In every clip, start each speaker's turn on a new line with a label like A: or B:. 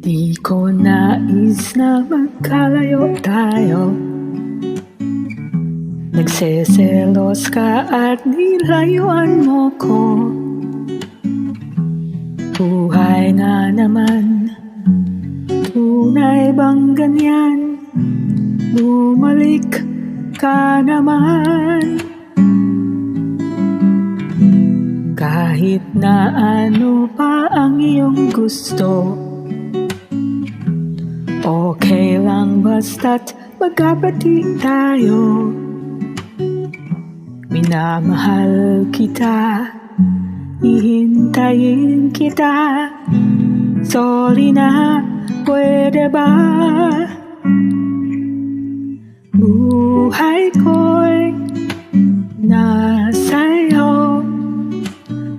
A: Di ko nais na magkalayo tayo. Nagseselos ka at nilayuan mo ko. Buhay nga naman, tunay bang ganyan? Bumalik ka naman. Kahit na ano pa ang iyong gusto, okay lang basta't magkapatid tayo. Minamahal kita, hihintayin kita. Sorry na, pwede ba? Buhay ko'y nasa'yo.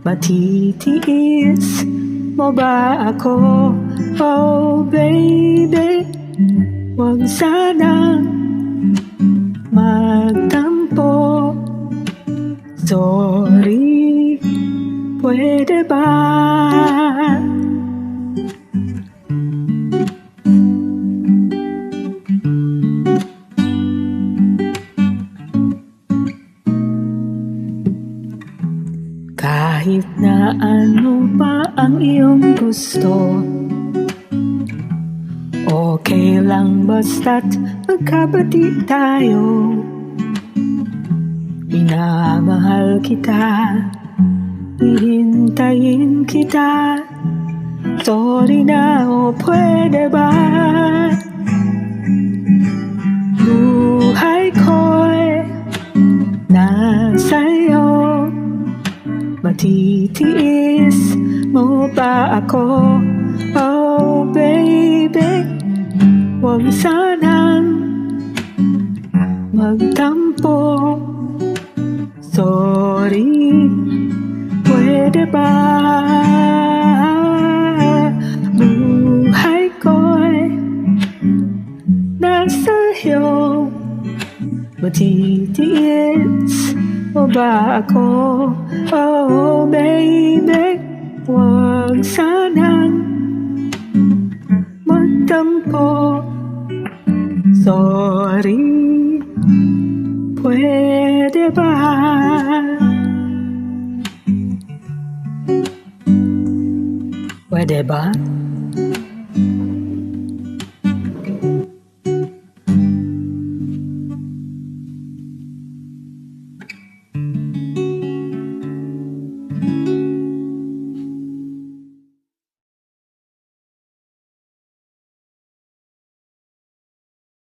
A: Matitiis mo ba ako? Oh baby, huwag sanang magtampo. Sorry, pwede ba? Kahit na ano pa ang iyong gusto, okay lang basta't magkapatid tayo. Minamahal kita, hihintayin kita. Sorry na, o pwede ba? Buhay ko'y nasa'yo. Matitiis mo ba ako? Oh baby, huwag sanang magtampo. Sorry, pwede ba? Buhay ko'y nasa'yo. Matitiis mo ba ako? Oh baby, huwag sanang magtampo. Sorry, pwede ba? Pwede ba?